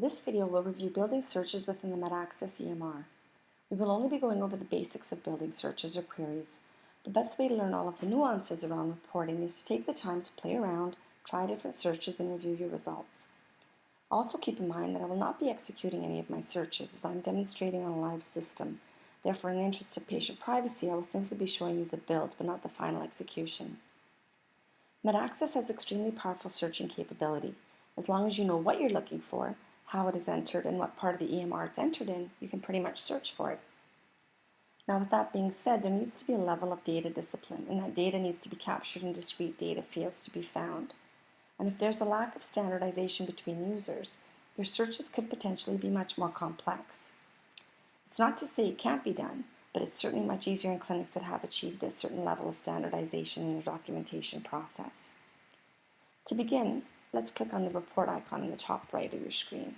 This video will review building searches within the MedAccess EMR. We will only be going over the basics of building searches or queries. The best way to learn all of the nuances around reporting is to take the time to play around, try different searches, and review your results. Also keep in mind that I will not be executing any of my searches as I'm demonstrating on a live system. Therefore, in the interest of patient privacy, I will simply be showing you the build, but not the final execution. MedAccess has extremely powerful searching capability. As long as you know what you're looking for, how it is entered, and what part of the EMR it's entered in, you can pretty much search for it. Now, with that being said, there needs to be a level of data discipline, and that data needs to be captured in discrete data fields to be found. And if there's a lack of standardization between users, your searches could potentially be much more complex. It's not to say it can't be done, but it's certainly much easier in clinics that have achieved a certain level of standardization in their documentation process. To begin, let's click on the report icon in the top right of your screen.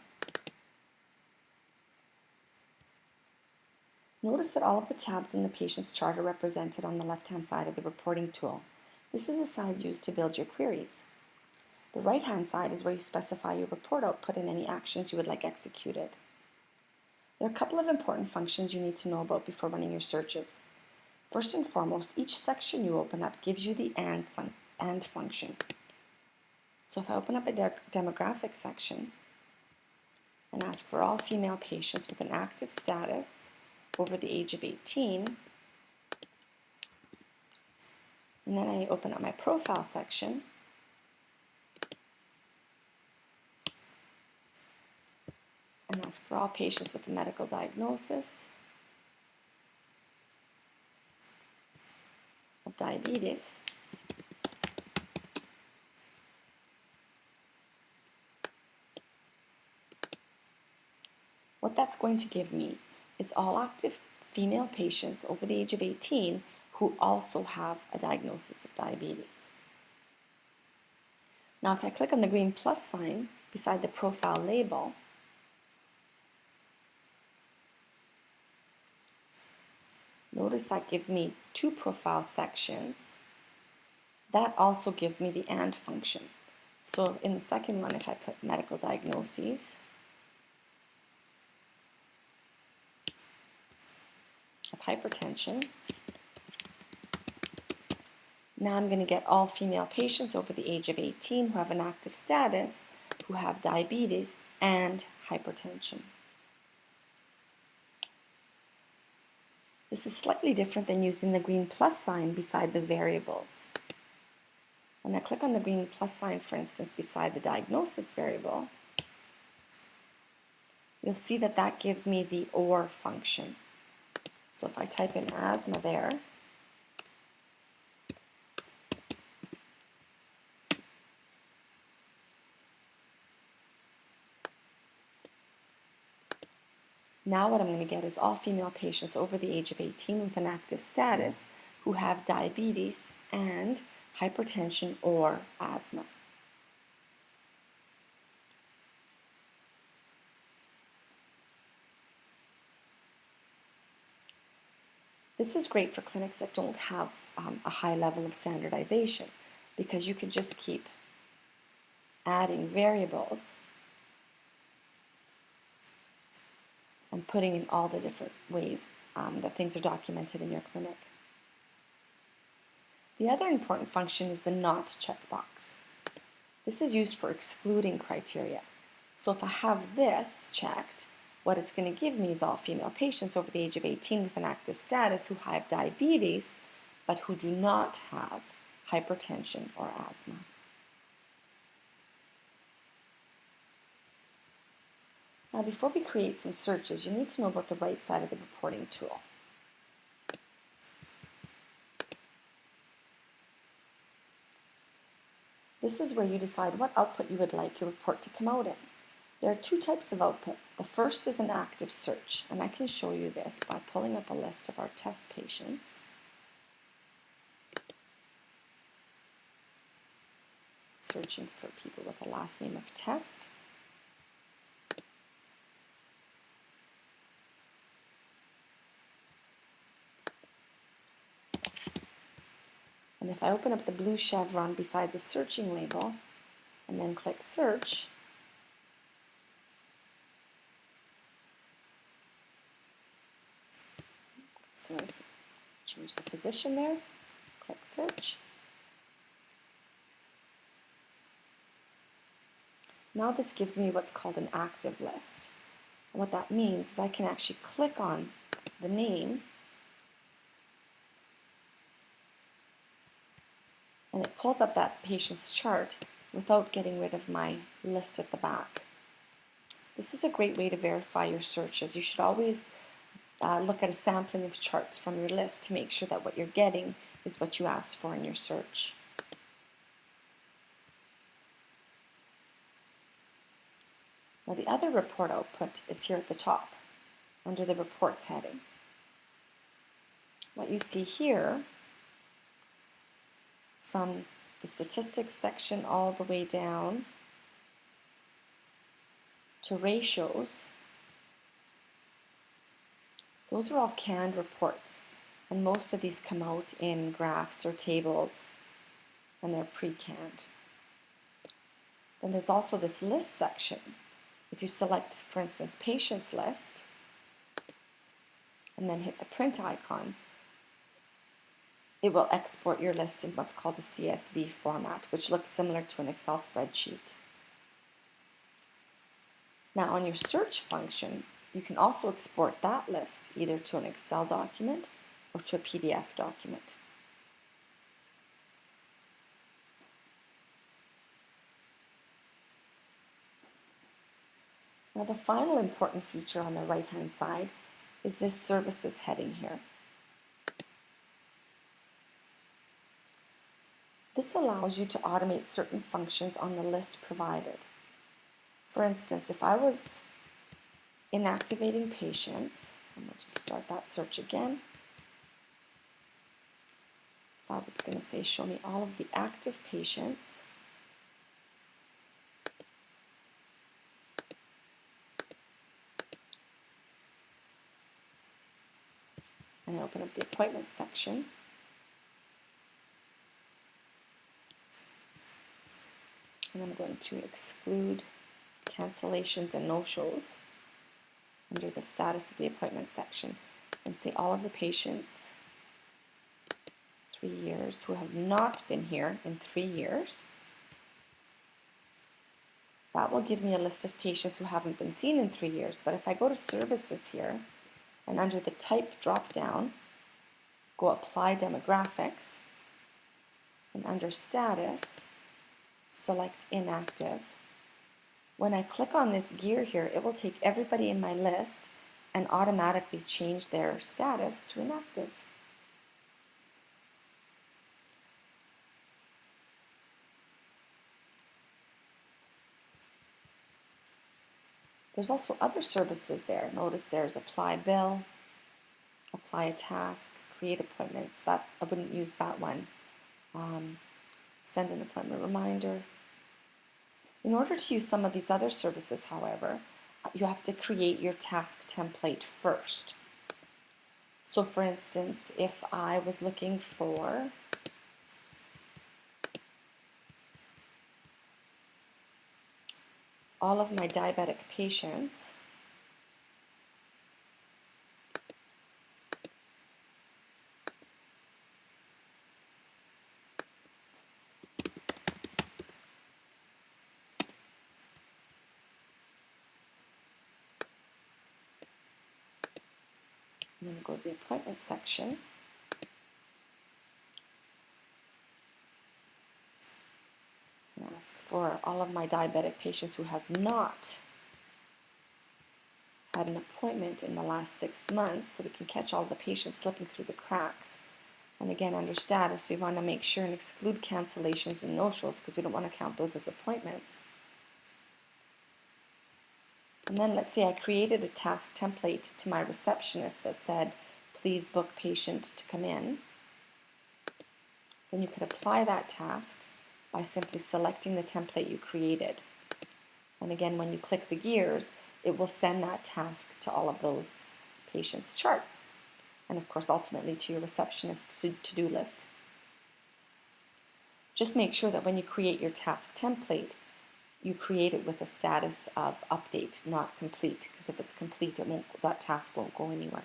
Notice that all of the tabs in the patient's chart are represented on the left-hand side of the reporting tool. This is a side used to build your queries. The right-hand side is where you specify your report output and any actions you would like executed. There are a couple of important functions you need to know about before running your searches. First and foremost, each section you open up gives you the AND function. So if I open up a demographic section and ask for all female patients with an active status over the age of 18, and then I open up my profile section, and ask for all patients with a medical diagnosis of diabetes, what that's going to give me is all active female patients over the age of 18 who also have a diagnosis of diabetes. Now, if I click on the green plus sign beside the profile label, notice that gives me two profile sections. That also gives me the AND function. So in the second one, if I put medical diagnoses of hypertension, now I'm going to get all female patients over the age of 18 who have an active status, who have diabetes and hypertension. This is slightly different than using the green plus sign beside the variables. When I click on the green plus sign, for instance, beside the diagnosis variable, you'll see that that gives me the OR function. So if I type in asthma there, now what I'm going to get is all female patients over the age of 18 with an active status who have diabetes and hypertension or asthma. This is great for clinics that don't have a high level of standardization, because you can just keep adding variables and putting in all the different ways that things are documented in your clinic. The other important function is the not checkbox. This is used for excluding criteria. So if I have this checked, what it's going to give me is all female patients over the age of 18 with an active status who have diabetes, but who do not have hypertension or asthma. Now, before we create some searches, you need to know about the right side of the reporting tool. This is where you decide what output you would like your report to come out in. There are two types of output. The first is an active search, and I can show you this by pulling up a list of our test patients. Searching for people with a last name of Test. And if I open up the blue chevron beside the searching label and then click search, So I'm going to change the position there, click search. Now this gives me what's called an active list. And what that means is I can actually click on the name and it pulls up that patient's chart without getting rid of my list at the back. This is a great way to verify your searches. You should always look at a sampling of charts from your list to make sure that what you're getting is what you asked for in your search. Now the other report output is here at the top under the Reports heading. What you see here from the statistics section all the way down to ratios, those are all canned reports, and most of these come out in graphs or tables, and they're pre-canned. Then there's also this list section. If you select, for instance, patients list, and then hit the print icon, it will export your list in what's called a CSV format, which looks similar to an Excel spreadsheet. Now on your search function, you can also export that list either to an Excel document or to a PDF document. Now the final important feature on the right-hand side is this services heading here. This allows you to automate certain functions on the list provided. For instance, if I was inactivating patients, and we'll just start that search again. If I was going to say show me all of the active patients, and I open up the appointment section, and I'm going to exclude cancellations and no-shows under the status of the appointment section and say all of the patients 3 years who have not been here in 3 years. That will give me a list of patients who haven't been seen in 3 years. But if I go to services here and under the type drop down, go apply demographics, and under status, select inactive. When I click on this gear here, it will take everybody in my list and automatically change their status to inactive. There's also other services there. Notice there's apply bill, apply a task, create appointments. That I wouldn't use that one. Send an appointment reminder. In order to use some of these other services, however, you have to create your task template first. So for instance, if I was looking for all of my diabetic patients, I'm going to go to the appointment section. And ask for all of my diabetic patients who have not had an appointment in the last 6 months, so we can catch all the patients slipping through the cracks. And again, under status, we want to make sure and exclude cancellations and no-shows because we don't want to count those as appointments. And then let's say I created a task template to my receptionist that said, please book patient to come in. Then you could apply that task by simply selecting the template you created. And again, when you click the gears, it will send that task to all of those patients' charts. And of course, ultimately to your receptionist's to-do list. Just make sure that when you create your task template, you create it with a status of update, not complete, because if it's complete, that task won't go anywhere.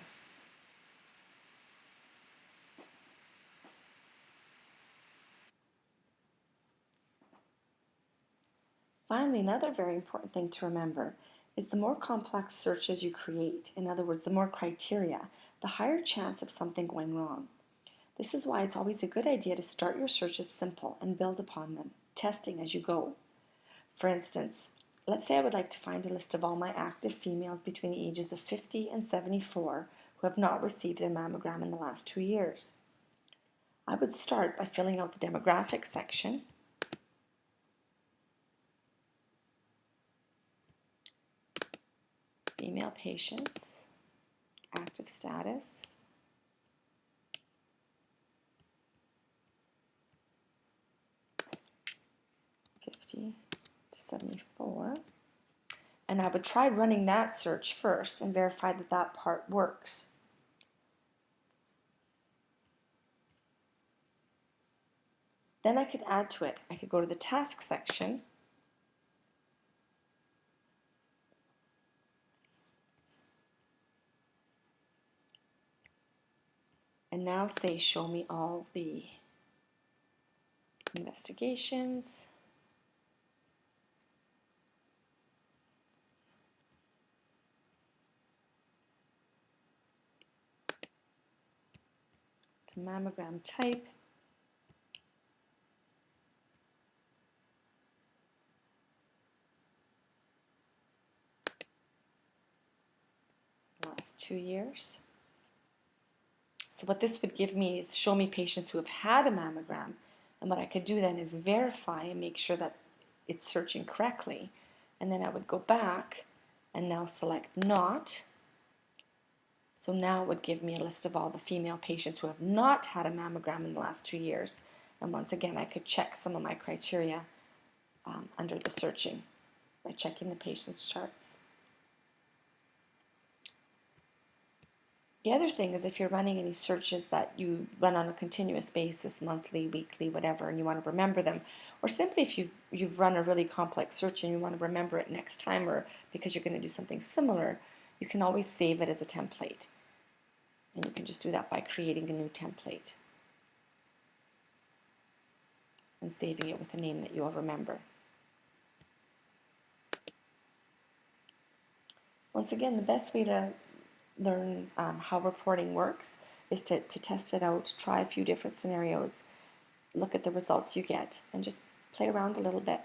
Finally, another very important thing to remember is the more complex searches you create, in other words, the more criteria, the higher chance of something going wrong. This is why it's always a good idea to start your searches simple and build upon them, testing as you go. For instance, let's say I would like to find a list of all my active females between the ages of 50 and 74 who have not received a mammogram in the last 2 years. I would start by filling out the demographics section. Female patients, active status, to 74, and I would try running that search first and verify that that part works. Then I could add to it. I could go to the task section and now say show me all the investigations, the mammogram type, last 2 years. So what this would give me is show me patients who have had a mammogram, and what I could do then is verify and make sure that it's searching correctly, and then I would go back and now select not. So now it would give me a list of all the female patients who have not had a mammogram in the last 2 years, and once again I could check some of my criteria under the searching by checking the patient's charts. The other thing is if you're running any searches that you run on a continuous basis, monthly, weekly, whatever, and you want to remember them, or simply if you've run a really complex search and you want to remember it next time or because you're going to do something similar, you can always save it as a template. And you can just do that by creating a new template and saving it with a name that you'll remember. Once again, the best way to learn how reporting works is to test it out, try a few different scenarios, look at the results you get, and just play around a little bit.